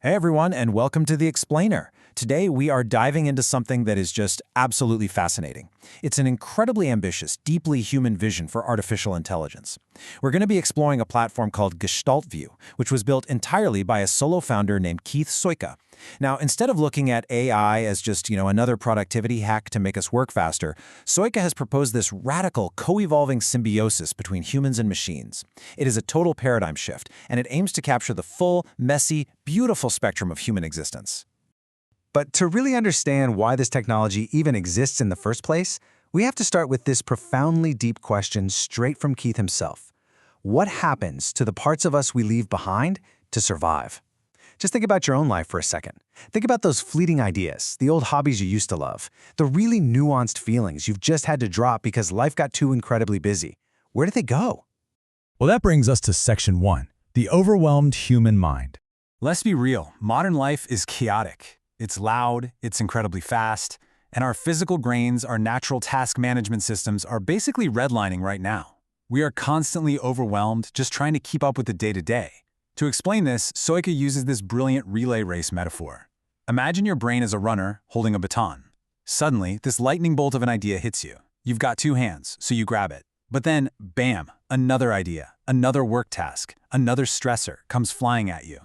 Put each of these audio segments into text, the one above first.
Hey everyone, and welcome to The Explainer. Today we are diving into something that is just absolutely fascinating. It's an incredibly ambitious, deeply human vision for artificial intelligence. We're going to be exploring a platform called GestaltView, which was built entirely by a solo founder named Keith Soika. Now, instead of looking at AI as just, another productivity hack to make us work faster, Soika has proposed this radical, co-evolving symbiosis between humans and machines. It is a total paradigm shift, and it aims to capture the full, messy, beautiful spectrum of human existence. But to really understand why this technology even exists in the first place, we have to start with this profoundly deep question straight from Keith himself. What happens to the parts of us we leave behind to survive? Just think about your own life for a second. Think about those fleeting ideas, the old hobbies you used to love, the really nuanced feelings you've just had to drop because life got too incredibly busy. Where did they go? Well, that brings us to Section 1, the overwhelmed human mind. Let's be real, modern life is chaotic. It's loud, it's incredibly fast, and our physical brains, our natural task management systems are basically redlining right now. We are constantly overwhelmed just trying to keep up with the day-to-day. To explain this, Soika uses this brilliant relay race metaphor. Imagine your brain as a runner holding a baton. Suddenly, this lightning bolt of an idea hits you. You've got two hands, so you grab it. But then, bam, another idea, another work task, another stressor comes flying at you.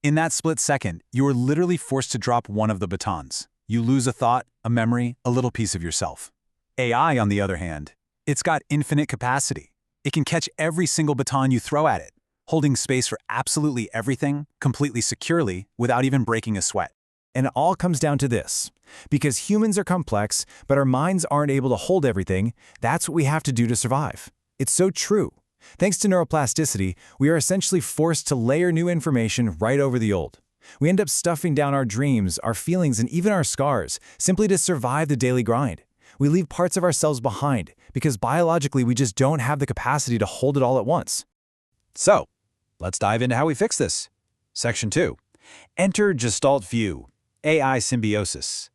In that split second, you are literally forced to drop one of the batons. You lose a thought, a memory, a little piece of yourself. AI, on the other hand, it's got infinite capacity. It can catch every single baton you throw at it, holding space for absolutely everything, completely securely, without even breaking a sweat. And it all comes down to this. Because humans are complex, but our minds aren't able to hold everything, that's what we have to do to survive. It's so true. Thanks to neuroplasticity, we are essentially forced to layer new information right over the old. We end up stuffing down our dreams, our feelings, and even our scars, simply to survive the daily grind. We leave parts of ourselves behind, because biologically we just don't have the capacity to hold it all at once. So, let's dive into how we fix this. Section 2. Enter GestaltView, AI symbiosis.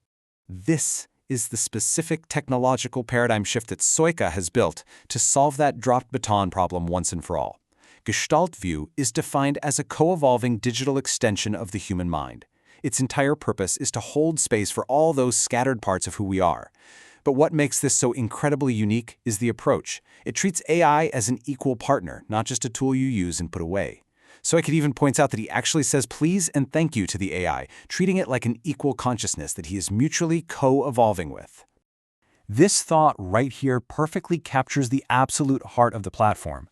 This is the specific technological paradigm shift that Soika has built to solve that dropped baton problem once and for all. GestaltView is defined as a co-evolving digital extension of the human mind. Its entire purpose is to hold space for all those scattered parts of who we are. But what makes this so incredibly unique is the approach. It treats AI as an equal partner, not just a tool you use and put away. Soika even points out that he actually says please and thank you to the AI, treating it like an equal consciousness that he is mutually co-evolving with. This thought right here perfectly captures the absolute heart of the platform.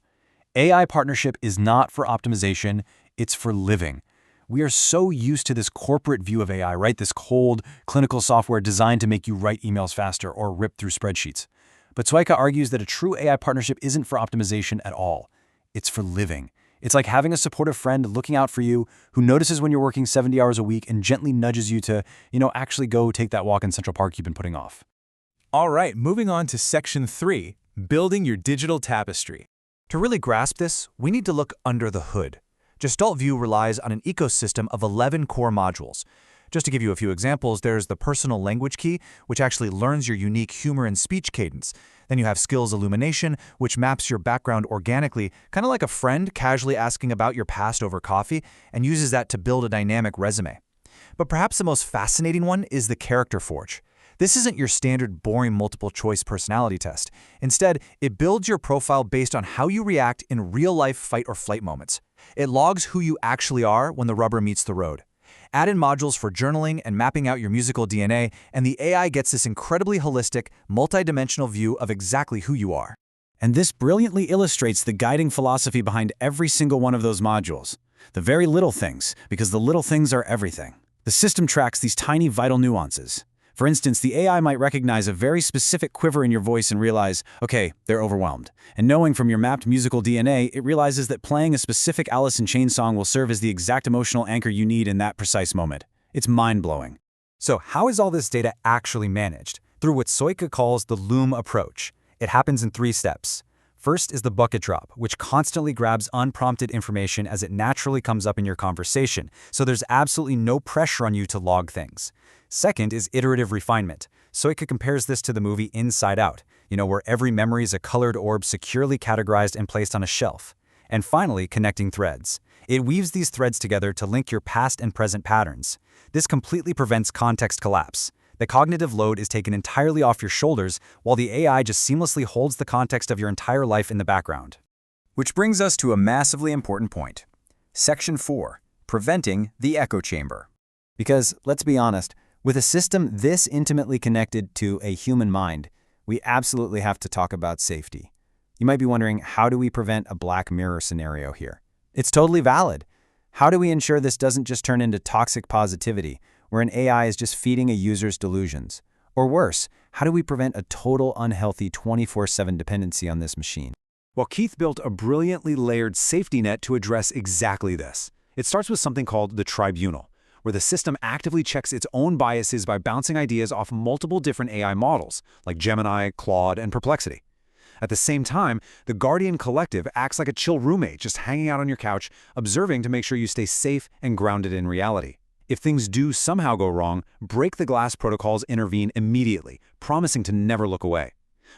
AI partnership is not for optimization, it's for living. We are so used to this corporate view of AI, right? This cold, clinical software designed to make you write emails faster or rip through spreadsheets. But Soika argues that a true AI partnership isn't for optimization at all. It's for living. It's like having a supportive friend looking out for you who notices when you're working 70 hours a week and gently nudges you to, actually go take that walk in Central Park you've been putting off. All right, moving on to Section 3, building your digital tapestry. To really grasp this, we need to look under the hood. GestaltView relies on an ecosystem of 11 core modules. Just to give you a few examples, there's the personal language key, which actually learns your unique humor and speech cadence. Then you have skills illumination, which maps your background organically, kind of like a friend casually asking about your past over coffee, and uses that to build a dynamic resume. But perhaps the most fascinating one is the Character Forge. This isn't your standard boring multiple-choice personality test. Instead, it builds your profile based on how you react in real-life fight-or-flight moments. It logs who you actually are when the rubber meets the road. Add in modules for journaling and mapping out your musical DNA, and the AI gets this incredibly holistic, multidimensional view of exactly who you are. And this brilliantly illustrates the guiding philosophy behind every single one of those modules. The very little things, because the little things are everything. The system tracks these tiny vital nuances. For instance, the AI might recognize a very specific quiver in your voice and realize, okay, they're overwhelmed. And knowing from your mapped musical DNA, it realizes that playing a specific Alice in Chains song will serve as the exact emotional anchor you need in that precise moment. It's mind-blowing. So how is all this data actually managed? Through what Soika calls the Loom approach. It happens in 3 steps. First is the bucket drop, which constantly grabs unprompted information as it naturally comes up in your conversation, so there's absolutely no pressure on you to log things. Second is iterative refinement. Soika compares this to the movie Inside Out, where every memory is a colored orb securely categorized and placed on a shelf. And finally, connecting threads. It weaves these threads together to link your past and present patterns. This completely prevents context collapse. The cognitive load is taken entirely off your shoulders, while the AI just seamlessly holds the context of your entire life in the background. Which brings us to a massively important point. Section 4. Preventing the echo chamber. Because, let's be honest, with a system this intimately connected to a human mind, we absolutely have to talk about safety. You might be wondering, how do we prevent a Black Mirror scenario here? It's totally valid. How do we ensure this doesn't just turn into toxic positivity, where an AI is just feeding a user's delusions? Or worse, how do we prevent a total unhealthy 24/7 dependency on this machine? Well, Keith built a brilliantly layered safety net to address exactly this. It starts with something called the tribunal, where the system actively checks its own biases by bouncing ideas off multiple different AI models, like Gemini, Claude, and Perplexity. At the same time, the Guardian Collective acts like a chill roommate just hanging out on your couch, observing to make sure you stay safe and grounded in reality. If things do somehow go wrong, Break the Glass protocols intervene immediately, promising to never look away.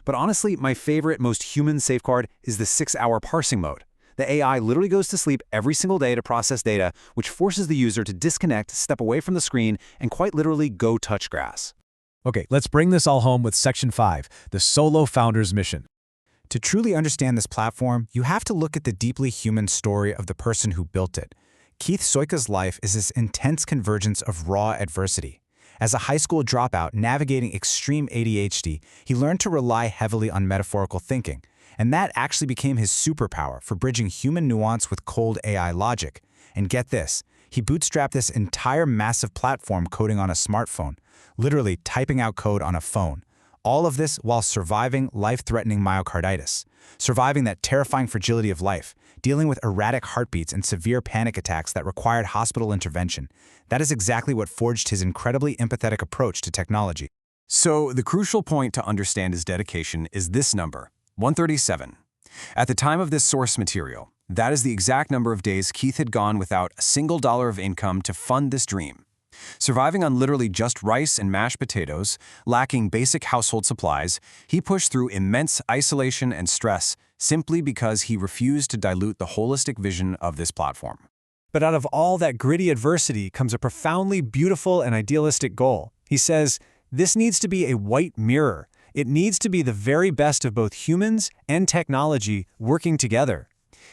But honestly, my favorite, most human safeguard is the 6-hour parsing mode. The AI literally goes to sleep every single day to process data, which forces the user to disconnect, step away from the screen, and quite literally go touch grass. Okay, let's bring this all home with Section 5, the Solo Founder's Mission. To truly understand this platform, you have to look at the deeply human story of the person who built it. Keith Soika's life is this intense convergence of raw adversity. As a high school dropout navigating extreme ADHD, he learned to rely heavily on metaphorical thinking, and that actually became his superpower for bridging human nuance with cold AI logic. And get this, he bootstrapped this entire massive platform coding on a smartphone, literally typing out code on a phone. All of this while surviving life-threatening myocarditis, surviving that terrifying fragility of life, dealing with erratic heartbeats and severe panic attacks that required hospital intervention. That is exactly what forged his incredibly empathetic approach to technology. So the crucial point to understand his dedication is this number, 137. At the time of this source material, that is the exact number of days Keith had gone without a single dollar of income to fund this dream. Surviving on literally just rice and mashed potatoes, lacking basic household supplies, he pushed through immense isolation and stress simply because he refused to dilute the holistic vision of this platform. But out of all that gritty adversity comes a profoundly beautiful and idealistic goal. He says, this needs to be a white mirror. It needs to be the very best of both humans and technology working together.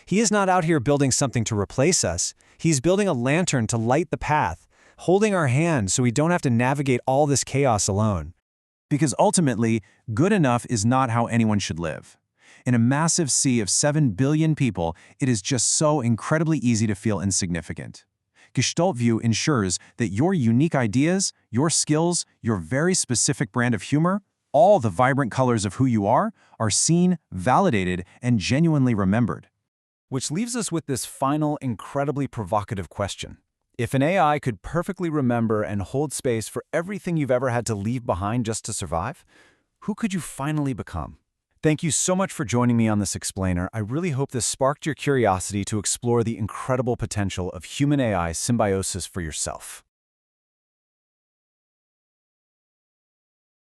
He is not out here building something to replace us. He's building a lantern to light the path, holding our hand so we don't have to navigate all this chaos alone. Because ultimately, good enough is not how anyone should live. In a massive sea of 7 billion people, it is just so incredibly easy to feel insignificant. Gestalt View ensures that your unique ideas, your skills, your very specific brand of humor, all the vibrant colors of who you are seen, validated, and genuinely remembered. Which leaves us with this final, incredibly provocative question. If an AI could perfectly remember and hold space for everything you've ever had to leave behind just to survive, who could you finally become? Thank you so much for joining me on this explainer. I really hope this sparked your curiosity to explore the incredible potential of human-AI symbiosis for yourself.